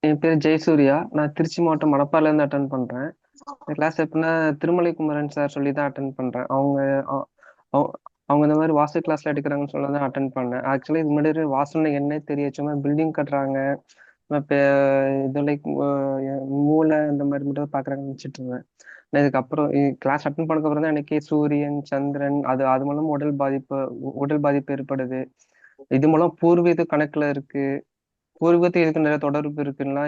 என் பேர் ஜெயசூர்யா. நான் திருச்சி மாவட்டம் மணப்பாறையிலேருந்து அட்டன் பண்றேன். இந்த கிளாஸ் எப்படின்னா திருமலை குமரன் சார் சொல்லி தான் அட்டன் பண்றேன். அ- அவ- அவங்க இந்த மாதிரி வாஸ்து கிளாஸ்ல எடுக்கிறாங்கன்னு சொல்ல தான் அட்டன் பண்ணேன். ஆக்சுவலி இது முன்னாடி வாஸ்துன்னா என்ன தெரியும், சும்மா பில்டிங் கட்டுறாங்க, இப்போ இது லைக் மூளை இந்த மாதிரி மட்டும் பாக்குறாங்கன்னு நினைச்சிட்டு இருந்தேன். நான் இதுக்கப்புறம் கிளாஸ் அட்டன் பண்ணதுக்கப்புறம் தான் எனக்கு சூரியன் சந்திரன் அது மூலம் உடல் பாதிப்பு ஏற்படுது. இது மூலம் பூர்வீக கணக்குல இருக்கு. பூர்வீகத்துக்கு இதுக்கு நிறைய தொடர்பு இருக்குன்னா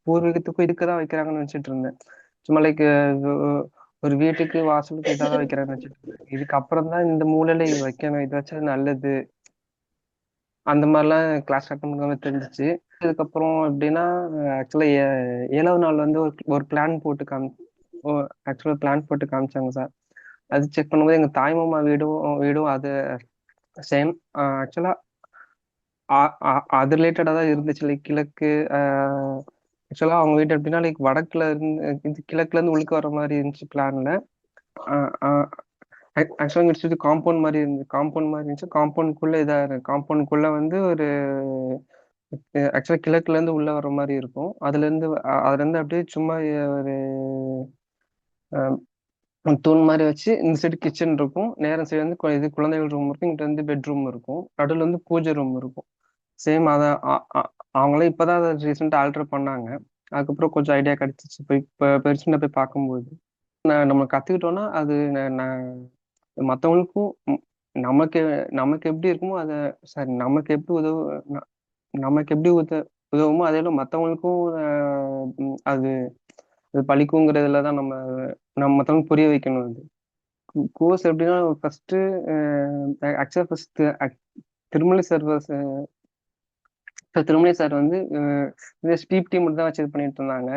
பூர்வீகத்துக்கும் இதுக்குதான் வைக்கிறாங்கன்னு நினைச்சிட்டு இருந்தேன். சும்மா லைக் ஒரு வீட்டுக்கு வாசலுக்கு இதான் வைக்கிறாங்கன்னு நினைச்சிட்டு இருந்தேன். இதுக்கப்புறம் தான் இந்த மூலையில இது வைக்கணும், இது வச்சா நல்லது, அந்த மாதிரிலாம் கிளாஸ் அட்டன் பண்ணாம தெரிஞ்சிச்சு. இதுக்கப்புறம் எப்படின்னா ஆக்சுவலா 7வது நாள் வந்து ஒரு பிளான் போட்டு ஆக்சுவலா பிளான் போட்டு காமிச்சாங்க சார். அது செக் பண்ணும்போது எங்க தாய்மாமா வீடும் அது சேம். ஆக்சுவலா அது ரிலேட்டடா தான் இருந்துச்சு. லைக் கிழக்கு. ஆக்சுவலா அவங்க வீட்டு எப்படின்னா லைக் வடக்குல இருந்து கிழக்குல இருந்து உள்ளுக்கு வர மாதிரி இருந்துச்சு பிளான்ல. ஆக்சுவலா இங்க சுத்தி காம்பவுண்ட் மாதிரி இருந்துச்சு. காம்பவுண்ட்குள்ள வந்து ஒரு ஆக்சுவலா கிழக்குல இருந்து உள்ள வர மாதிரி இருக்கும். அதுல இருந்து அப்படியே சும்மா ஒரு தூண் மாதிரி வச்சு இந்த சைடு கிச்சன் இருக்கும், நேரம் சைடு வந்து இது குழந்தைகள் ரூம் இருக்கும், இங்கிட்ட வந்து பெட்ரூம் இருக்கும், நடுவில் வந்து பூஜை ரூம் இருக்கும். சேம் அதான் அவங்களே இப்பதான் அதை ரீசெண்டாக ஆல்டர் பண்ணாங்க. அதுக்கப்புறம் கொஞ்சம் ஐடியா கிடைச்சிச்சு. இப்போ பெருசுன்னு போய் பார்க்கும்போது நம்ம கத்துக்கிட்டோம்னா அது மற்றவங்களுக்கும் நமக்கு நமக்கு எப்படி இருக்குமோ அதை சாரி நமக்கு எப்படி ந- நமக்கு எப்படி உதவுமோ அதே மற்றவங்களுக்கும் அது அது பழிக்குங்கிறதுல தான் நம்ம நம்ம மற்றவங்களுக்கு புரிய வைக்கணும். அது கோர்ஸ் எப்படின்னா ஃபர்ஸ்ட் ஆக்சுவலா first Thirumalai sir Thirumalai sir வந்து இந்த ஸ்டீப் டீம் மட்டும் தான் வச்சு இது பண்ணிட்டு இருந்தாங்க.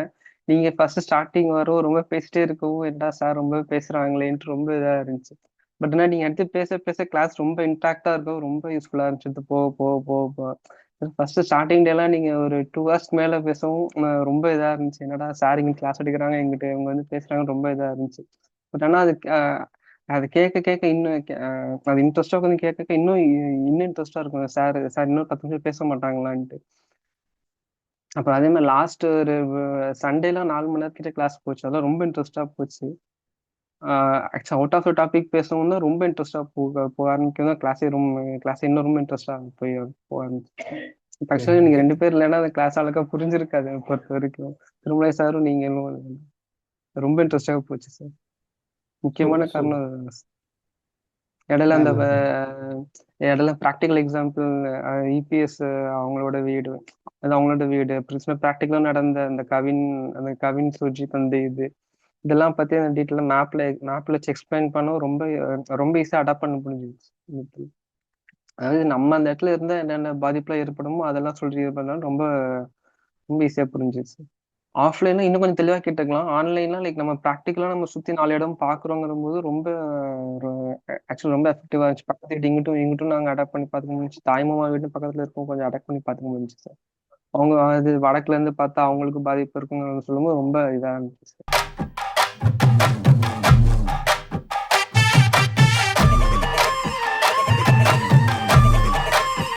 நீங்க ஃபர்ஸ்ட் ஸ்டார்டிங் வரும் ரொம்ப பேசிட்டே இருக்கவும் என்ன சார் ரொம்ப பேசுறாங்களேன்ட்டு ரொம்ப இதா இருந்துச்சு. பட் ஆனால் நீங்க அடுத்து பேச பேச கிளாஸ் ரொம்ப இன்ட்ராக்டா இருக்கும், ரொம்ப யூஸ்ஃபுல்லா இருந்துச்சு. போக போக போக போக ஃபர்ஸ்ட் ஸ்டார்டிங் டேலாம் நீங்க ஒரு 2 ஹவர்ஸ் மேல பேசவும் ரொம்ப இதா இருந்துச்சு. என்னடா சார் இங்க கிளாஸ் எடுக்கிறாங்க, எங்கிட்ட இவங்க வந்து பேசுறாங்க, ரொம்ப இதா இருந்துச்சு. பட் ஆனா அது கேட்க கேட்க இன்னும் அது இன்ட்ரெஸ்டா உட்காந்து கேட்க கேட்க இன்னும் இன்ட்ரெஸ்டா இருக்கும். சார் சார் இன்னும் 10 நிமிஷம் பேச மாட்டாங்களான்ட்டு. அப்புறம் அதே மாதிரி லாஸ்ட் ஒரு சண்டேலாம் 4 மணி நேரம் கிட்ட கிளாஸ் போச்சு. அதெல்லாம் ரொம்ப இன்ட்ரெஸ்டா போச்சு. ஆக்சுவலா அவுட் ஆஃப் டாபிக் பேசணும்னா ரொம்ப இன்ட்ரெஸ்டா போக ஆரம்பிக்கும். கிளாஸ் இன்னும் ரொம்ப இன்ட்ரெஸ்டா போக ஆரம்பிச்சு. ஆக்சுவலி நீங்க 2 பேர் இல்லைன்னா அந்த கிளாஸ் அழகா புரிஞ்சிருக்காது என்னை பொறுத்த வரைக்கும். திருமலை சாரும் நீங்களும் ரொம்ப இன்ட்ரெஸ்டாக போச்சு சார். முக்கியமான காரணம் சூப்பர். அதுதான் sir. இடையில அந்த நல்லது. இடையில ப்ராக்டிக்கல் எக்ஸாம்பிள் இபிஎஸ் அவங்களோட வீடு அது அவங்களோட வீடு அப்புறம் ப்ராக்டிக்கலா நடந்த அந்த கவின் சுர்ஜித் அந்த இதெல்லாம் பத்தி அந்த டீட்டெயிலாக மேப்ல வச்சு எக்ஸ்பிளைன் பண்ண ரொம்ப ரொம்ப ஈஸியாக அடாப்ட் பண்ண புரிஞ்சுது. அதாவது நம்ம அந்த இடத்துல இருந்தா என்னென்ன பாதிப்புலாம் ஏற்படுமோ அதெல்லாம் சொல்லி இது பண்ணாலும் ரொம்ப ரொம்ப ஈஸியா புரிஞ்சிச்சு. ஆஃப்லைன்ல இன்னும் கொஞ்சம் தெளிவா கேட்டுக்கலாம். ஆன்லைன்ல லைக் நம்ம ப்ராக்டிக்கலா நம்ம சுத்தி 4 இடம் பாக்குறோங்கிற போது ரொம்ப ஆக்சுவலி ரொம்ப எஃபெக்டிவா இருந்துச்சு. பக்கத்து வீட்டு இங்கிட்டும் இங்கிட்டும் நாங்க அடாப்ட் பண்ணி பார்த்துக்க முடிஞ்சு. தாய்மாமா வீட்டு பக்கத்துல இருக்கும், கொஞ்சம் அடாப்ட் பண்ணி பார்த்துக்க முடிஞ்சு சார். அவங்க அது வடக்குல இருந்து பார்த்தா அவங்களுக்கு பாதிப்பு இருக்குங்கிறத சொல்லும்போது ரொம்ப இதா இருந்துச்சு சார்.